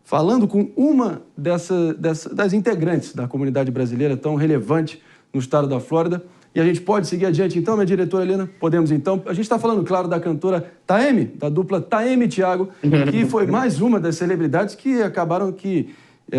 falando com uma das integrantes da comunidade brasileira tão relevante no estado da Flórida. E a gente pode seguir adiante, então, minha diretora Helena? Podemos, então. A gente está falando, claro, da cantora Taeme, da dupla Taeme e Thiago, que foi mais uma das celebridades que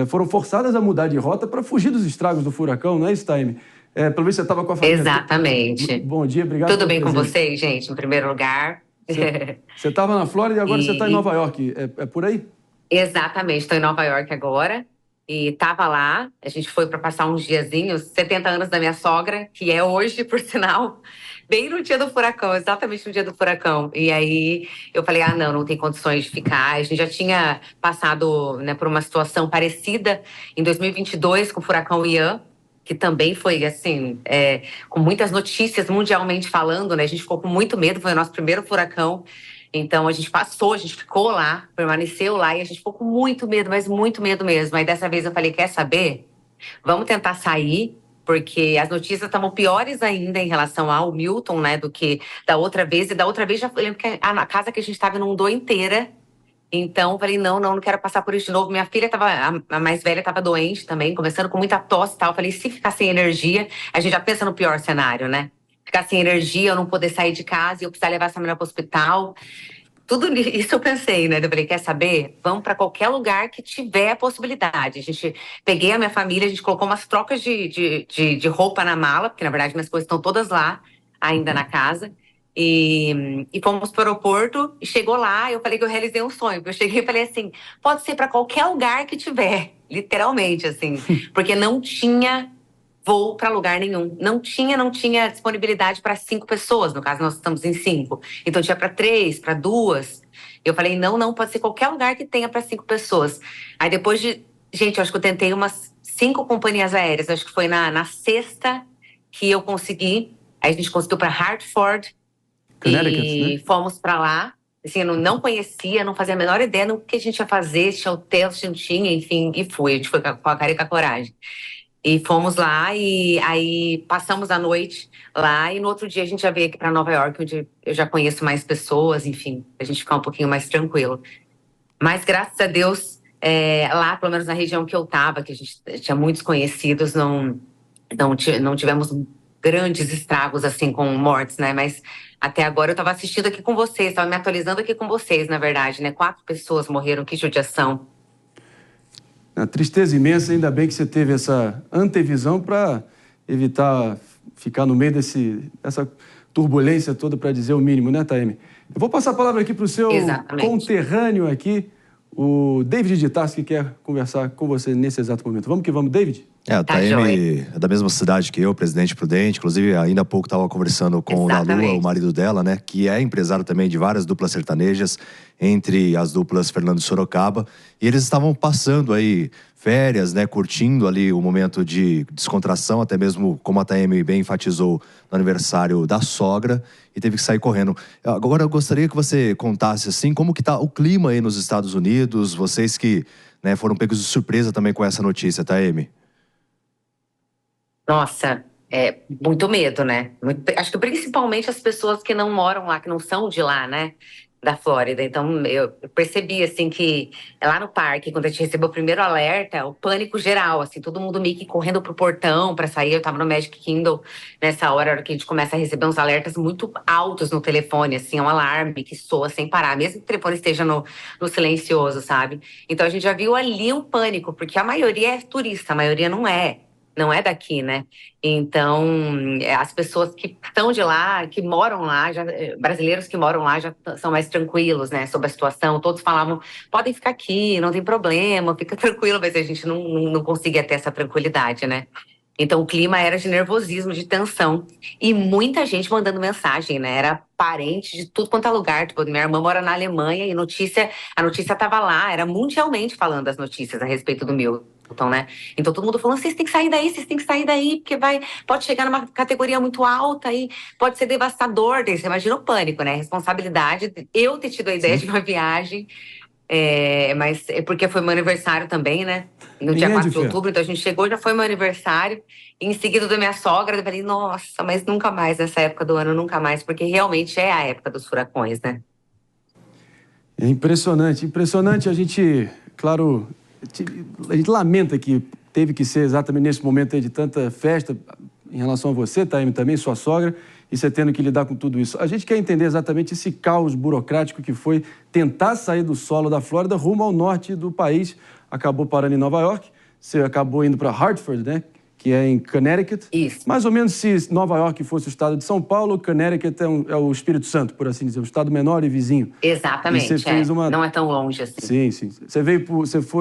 foram forçadas a mudar de rota para fugir dos estragos do furacão, não é isso, Taeme? Pelo visto, você estava com a família. Exatamente. Bom dia, obrigado. Tudo bem com vocês, gente, em primeiro lugar? Você estava na Flórida e agora você está em Nova York. É por aí? Exatamente, estou em Nova York agora. E estava lá, a gente foi para passar uns diazinhos, 70 anos da minha sogra, que é hoje, por sinal, bem no dia do furacão, exatamente no dia do furacão. E aí eu falei, não tem condições de ficar. A gente já tinha passado, né, por uma situação parecida em 2022 com o furacão Ian, que também foi, assim, com muitas notícias mundialmente falando, né? A gente ficou com muito medo, foi o nosso primeiro furacão. Então, a gente ficou lá, permaneceu lá e a gente ficou com muito medo, mas muito medo mesmo. Aí, dessa vez, eu falei, quer saber? Vamos tentar sair, porque as notícias estavam piores ainda em relação ao Milton, né, do que da outra vez. E da outra vez, eu lembro que a casa que a gente estava inundou inteira. Então, eu falei, não quero passar por isso de novo. Minha filha a mais velha estava doente também, começando com muita tosse e tal. Eu falei, se ficar sem energia, a gente já pensa no pior cenário, né? Ficar sem energia, eu não poder sair de casa e eu precisar levar essa menina para o hospital. Tudo isso eu pensei, né? Eu falei, quer saber? Vamos para qualquer lugar que tiver a possibilidade. Peguei a minha família, a gente colocou umas trocas de roupa na mala, porque na verdade minhas coisas estão todas lá, ainda na casa. E fomos para o aeroporto, e chegou lá, eu falei que eu realizei um sonho. Eu cheguei e falei assim, pode ser para qualquer lugar que tiver, literalmente, assim. Porque não tinha voo para lugar nenhum. Não tinha disponibilidade para 5 pessoas. No caso, nós estamos em 5. Então, tinha para 3, para 2. Eu falei, não, pode ser qualquer lugar que tenha para 5 pessoas. Aí, depois Gente, eu acho que eu tentei umas 5 companhias aéreas. Acho que foi na sexta que eu consegui. Aí, a gente conseguiu para Hartford. E né? Fomos para lá. Assim, eu não conhecia, não fazia a menor ideia do que a gente ia fazer, se tinha hotel, se não tinha, enfim. E fui. A gente foi com a cara e com a coragem. E fomos lá e aí passamos a noite lá e no outro dia a gente já veio aqui para Nova York, onde eu já conheço mais pessoas, enfim, a gente ficar um pouquinho mais tranquilo. Mas graças a Deus, lá, pelo menos na região que eu estava, que a gente tinha muitos conhecidos, não tivemos grandes estragos assim com mortes, né? Mas até agora eu estava assistindo aqui com vocês, estava me atualizando aqui com vocês, na verdade, né? 4 pessoas morreram, que judiação. A tristeza imensa, ainda bem que você teve essa antevisão para evitar ficar no meio dessa turbulência toda, para dizer o mínimo, né, Taeme? Eu vou passar a palavra aqui para o seu conterrâneo aqui, o David de Tarso, que quer conversar com você nesse exato momento. Vamos que vamos, David? A Taeme é da mesma cidade que eu, Presidente Prudente. Inclusive, ainda há pouco estava conversando com o Nalu, o marido dela, né? Que é empresário também de várias duplas sertanejas, entre as duplas Fernando e Sorocaba. E eles estavam passando aí férias, né? Curtindo ali o momento de descontração, até mesmo, como a Taeme bem enfatizou, no aniversário da sogra, e teve que sair correndo. Agora, eu gostaria que você contasse, assim, como que tá o clima aí nos Estados Unidos, vocês que, né, foram pegos de surpresa também com essa notícia, Taeme. Nossa, muito medo, né? Acho que principalmente as pessoas que não moram lá, que não são de lá, né? Da Flórida. Então, eu percebi, assim, que lá no parque, quando a gente recebeu o primeiro alerta, o pânico geral, assim, todo mundo meio que correndo pro portão para sair. Eu tava no Magic Kingdom nessa hora que a gente começa a receber uns alertas muito altos no telefone, assim, um alarme que soa sem parar, mesmo que o telefone esteja no silencioso, sabe? Então, a gente já viu ali um pânico, porque a maioria é turista, a maioria não é daqui, né? Então, as pessoas que estão de lá, que moram lá, brasileiros que moram lá já são mais tranquilos, né? Sobre a situação. Todos falavam, podem ficar aqui, não tem problema, fica tranquilo. Mas a gente não conseguia ter essa tranquilidade, né? Então, o clima era de nervosismo, de tensão. E muita gente mandando mensagem, né? Era parente de tudo quanto é lugar. Tipo, minha irmã mora na Alemanha e a notícia estava lá. Era mundialmente falando as notícias a respeito do Milton, né? Então todo mundo falando, vocês têm que sair daí, porque pode chegar numa categoria muito alta e pode ser devastador. Você imagina o pânico, né? A responsabilidade de eu ter tido a ideia de uma viagem, mas porque foi meu aniversário também, né? No dia 4 de outubro, então a gente chegou, já foi meu aniversário, e em seguida da minha sogra, eu falei, nossa, mas nunca mais, nessa época do ano, nunca mais, porque realmente é a época dos furacões, né? É impressionante a gente claro, a gente lamenta que teve que ser exatamente nesse momento aí de tanta festa em relação a você, Taime, também, sua sogra, e você tendo que lidar com tudo isso. A gente quer entender exatamente esse caos burocrático que foi tentar sair do solo da Flórida rumo ao norte do país. Acabou parando em Nova York, você acabou indo para Hartford, né? Que é em Connecticut. Isso. Mais ou menos se Nova York fosse o estado de São Paulo, Connecticut é o Espírito Santo, por assim dizer, um estado menor e vizinho. Exatamente, e você fez não é tão longe assim. Sim.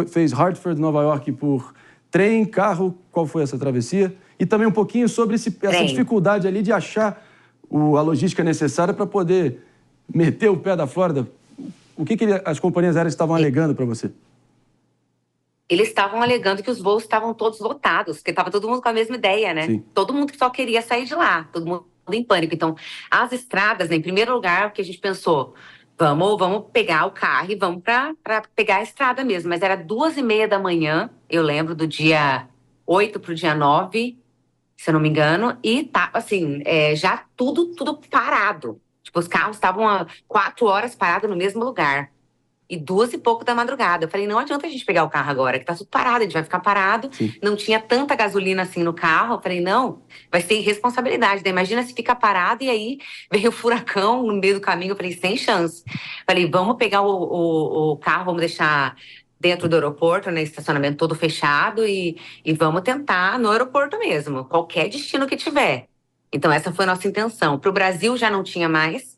Fez Hartford, Nova York por trem, carro, qual foi essa travessia? E também um pouquinho sobre essa dificuldade ali de achar a logística necessária para poder meter o pé da Flórida. O que as companhias aéreas estavam alegando para você? Eles estavam alegando que os voos estavam todos lotados, porque estava todo mundo com a mesma ideia, né? Sim. Todo mundo só queria sair de lá, todo mundo em pânico. Então, as estradas, né, em primeiro lugar, o que a gente pensou, vamos pegar o carro e vamos para pegar a estrada mesmo. Mas era 2h30 da manhã, eu lembro, do dia 8 para o dia 9, se eu não me engano, e tá, assim, já tudo parado. Tipo, os carros estavam 4 horas parados no mesmo lugar. E 2h pouco da madrugada. Eu falei, não adianta a gente pegar o carro agora, que tá tudo parado, a gente vai ficar parado. Sim. Não tinha tanta gasolina assim no carro. Eu falei, não, vai ser irresponsabilidade, né? Imagina se fica parado e aí veio o furacão no meio do caminho. Eu falei, sem chance. Falei, vamos pegar o carro, vamos deixar dentro do aeroporto, né? Estacionamento todo fechado e vamos tentar no aeroporto mesmo, qualquer destino que tiver. Então essa foi a nossa intenção. Pro Brasil já não tinha mais,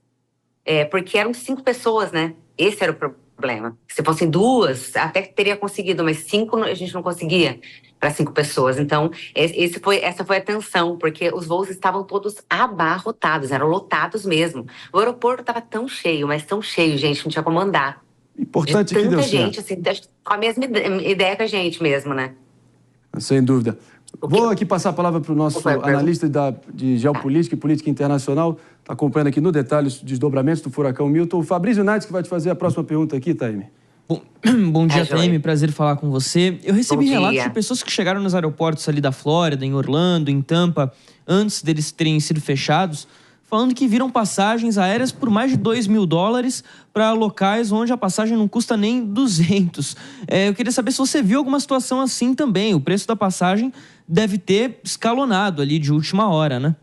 porque eram 5 pessoas, né? Esse era o problema. Se fossem 2, até teria conseguido, mas 5 a gente não conseguia para 5 pessoas. Então, essa foi a tensão, porque os voos estavam todos abarrotados, eram lotados mesmo. O aeroporto estava tão cheio, mas tão cheio, gente, não tinha como andar. Importante que deu certo. Tanta gente, assim, com a mesma ideia que a gente mesmo, né? Sem dúvida. Vou aqui passar a palavra para o nosso analista de geopolítica e política internacional, está acompanhando aqui no detalhe os desdobramentos do furacão Milton. O Fabrício Nates, que vai te fazer a próxima pergunta aqui, Taime. Bom dia, Taime. Prazer falar com você. Eu recebi relatos de pessoas que chegaram nos aeroportos ali da Flórida, em Orlando, em Tampa, antes deles terem sido fechados, falando que viram passagens aéreas por mais de $2.000 para locais onde a passagem não custa nem 200. Eu queria saber se você viu alguma situação assim também. O preço da passagem deve ter escalonado ali de última hora, né?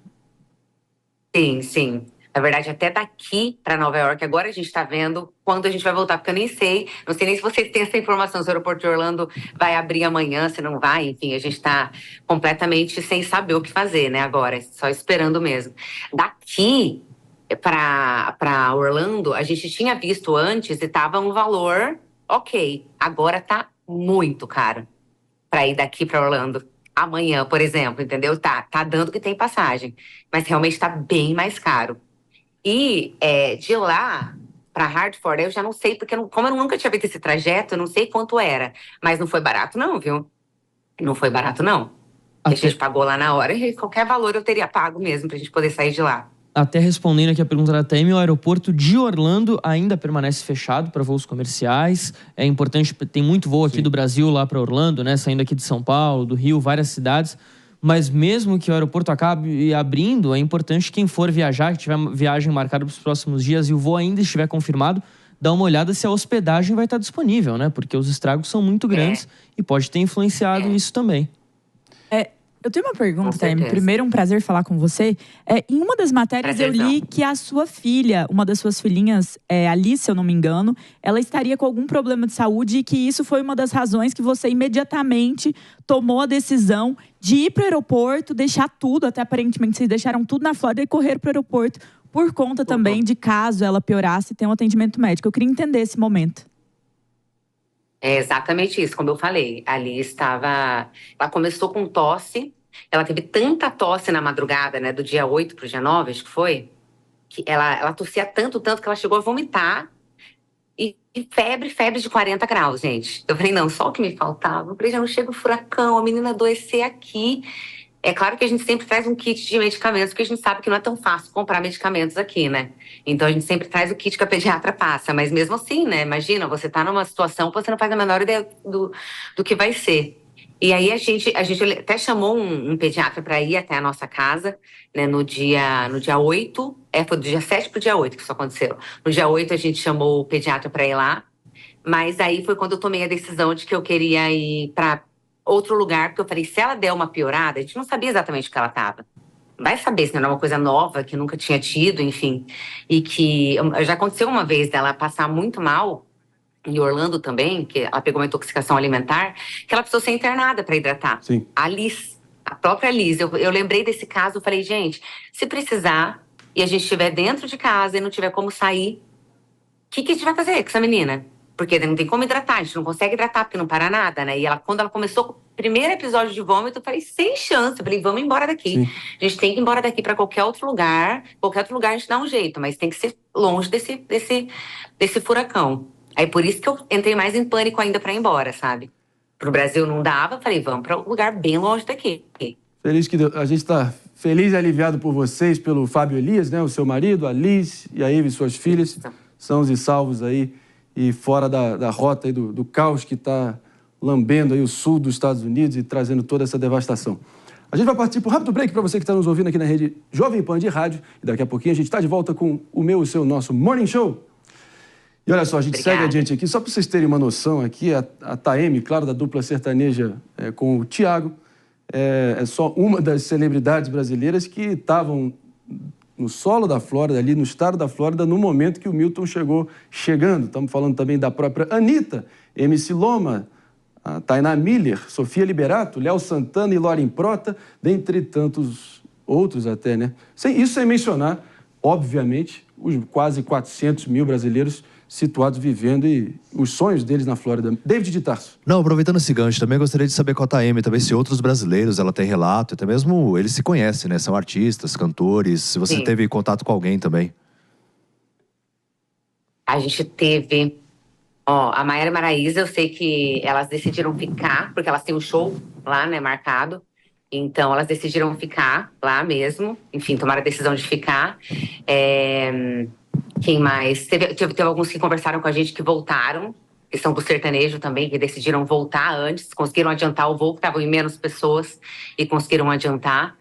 Sim. Na verdade, até daqui para Nova York, agora a gente está vendo quando a gente vai voltar, porque eu nem sei, não sei nem se vocês têm essa informação, se o aeroporto de Orlando vai abrir amanhã, se não vai, enfim, a gente está completamente sem saber o que fazer, né, agora, só esperando mesmo. Daqui para Orlando, a gente tinha visto antes e estava um valor ok, agora tá muito caro para ir daqui para Orlando. Amanhã, por exemplo, entendeu? Tá dando que tem passagem, mas realmente está bem mais caro. E de lá para Hartford, eu já não sei, porque como eu nunca tinha feito esse trajeto, eu não sei quanto era. Mas não foi barato não, viu? Não foi barato não. A gente pagou lá na hora e qualquer valor eu teria pago mesmo pra gente poder sair de lá. Até respondendo aqui a pergunta da Taime, o aeroporto de Orlando ainda permanece fechado para voos comerciais. É importante, tem muito voo aqui do Brasil lá para Orlando, né? Saindo aqui de São Paulo, do Rio, várias cidades. Mas mesmo que o aeroporto acabe abrindo, é importante quem for viajar, que tiver viagem marcada para os próximos dias e o voo ainda estiver confirmado, dar uma olhada se a hospedagem vai estar disponível, né? Porque os estragos são muito grandes e pode ter influenciado isso também. Eu tenho uma pergunta, Taime. Primeiro, um prazer falar com você. Em uma das matérias eu li que a sua filha, uma das suas filhinhas, Alice, se eu não me engano, ela estaria com algum problema de saúde e que isso foi uma das razões que você imediatamente tomou a decisão de ir para o aeroporto, deixar tudo, até aparentemente vocês deixaram tudo na Flórida e correr para o aeroporto, por conta também de caso ela piorasse ter um atendimento médico. Eu queria entender esse momento. É exatamente isso, como eu falei. A Alice ela começou com tosse, ela teve tanta tosse na madrugada, né, do dia 8 pro dia 9, acho que foi, que ela tossia tanto que ela chegou a vomitar e febre de 40 graus, gente. Eu falei, não, só o que me faltava. Eu falei, já não chega o furacão, a menina adoecer aqui. É claro que a gente sempre traz um kit de medicamentos, porque a gente sabe que não é tão fácil comprar medicamentos aqui, né? Então a gente sempre traz o kit que a pediatra passa. Mas mesmo assim, né? Imagina, você tá numa situação que você não faz a menor ideia do que vai ser. E aí a gente até chamou um pediatra para ir até a nossa casa, né? No dia 8, foi do dia 7 pro dia 8 que isso aconteceu. No dia 8 a gente chamou o pediatra para ir lá. Mas aí foi quando eu tomei a decisão de que eu queria ir para outro lugar, porque eu falei, se ela der uma piorada, a gente não sabia exatamente o que ela estava. Vai saber se não era uma coisa nova, que nunca tinha tido, enfim. E que já aconteceu uma vez dela passar muito mal, em Orlando também, que ela pegou uma intoxicação alimentar, que ela precisou ser internada para hidratar. Sim. A Liz, a própria Liz. Eu lembrei desse caso, eu falei, gente, se precisar e a gente estiver dentro de casa e não tiver como sair, o que a gente vai fazer com essa menina? Porque não tem como hidratar, a gente não consegue hidratar porque não para nada, né? E quando ela começou com o primeiro episódio de vômito, eu falei, sem chance. Eu falei, vamos embora daqui. Sim. A gente tem que ir embora daqui para qualquer outro lugar. Qualquer outro lugar a gente dá um jeito, mas tem que ser longe desse furacão. Aí por isso que eu entrei mais em pânico ainda para ir embora, sabe? Pro Brasil não dava, falei, vamos para um lugar bem longe daqui. Feliz que a gente está feliz e aliviado por vocês, pelo Fábio Elias, né? O seu marido, a Liz e a Ivy, suas filhas, sãos e salvos aí e fora da rota aí do caos que está lambendo aí o sul dos Estados Unidos e trazendo toda essa devastação. A gente vai partir para um rápido break para você que está nos ouvindo aqui na rede Jovem Pan de rádio e daqui a pouquinho a gente está de volta com o seu, nosso Morning Show. E olha só, a gente segue adiante aqui, só para vocês terem uma noção aqui, a Taeme, claro, da dupla sertaneja com o Thiago, é só uma das celebridades brasileiras que estavam no solo da Flórida, ali no estado da Flórida, no momento que o Milton chegando. Estamos falando também da própria Anitta, MC Loma, a Tainá Miller, Sofia Liberato, Léo Santana e Loren Prota, dentre tantos outros até, né? Isso sem mencionar, obviamente, os quase 400 mil brasileiros situados vivendo e os sonhos deles na Flórida. David de Tarso. Não, aproveitando esse gancho, também gostaria de saber com a Taeme, também se outros brasileiros ela tem relato, até mesmo eles se conhecem, né? São artistas, cantores, se você teve contato com alguém também. A gente teve... a Maiara e a Maraísa, eu sei que elas decidiram ficar, porque elas têm um show lá, né, marcado. Então, elas decidiram ficar lá mesmo. Enfim, tomaram a decisão de ficar. Quem mais? Teve alguns que conversaram com a gente que voltaram, que são do sertanejo também, que decidiram voltar antes, conseguiram adiantar o voo, que estavam em menos pessoas, e conseguiram adiantar.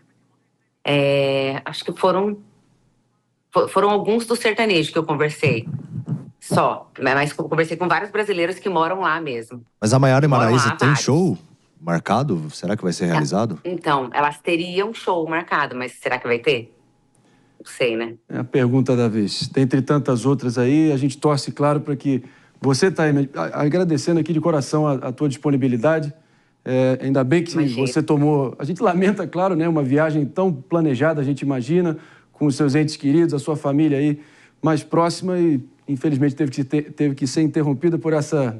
Acho que foram alguns do sertanejo que eu conversei. Só, mas eu conversei com vários brasileiros que moram lá mesmo. Mas a Maiara e Maraísa tem show marcado? Será que vai ser realizado? Então, elas teriam show marcado, mas será que vai ter? Não sei, né? É a pergunta da vez. Dentre tantas outras aí, a gente torce, claro, para que você está agradecendo aqui de coração a tua disponibilidade. Ainda bem que você tomou... A gente lamenta, claro, né? Uma viagem tão planejada, a gente imagina, com os seus entes queridos, a sua família aí mais próxima e, infelizmente, teve que ser interrompida por essa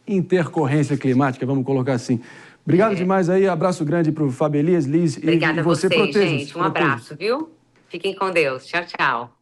intercorrência climática, vamos colocar assim. Obrigado demais aí, abraço grande para o Fábio Elias, Liz. Obrigada e você, a vocês, gente. Um abraço, viu? Fiquem com Deus. Tchau, tchau.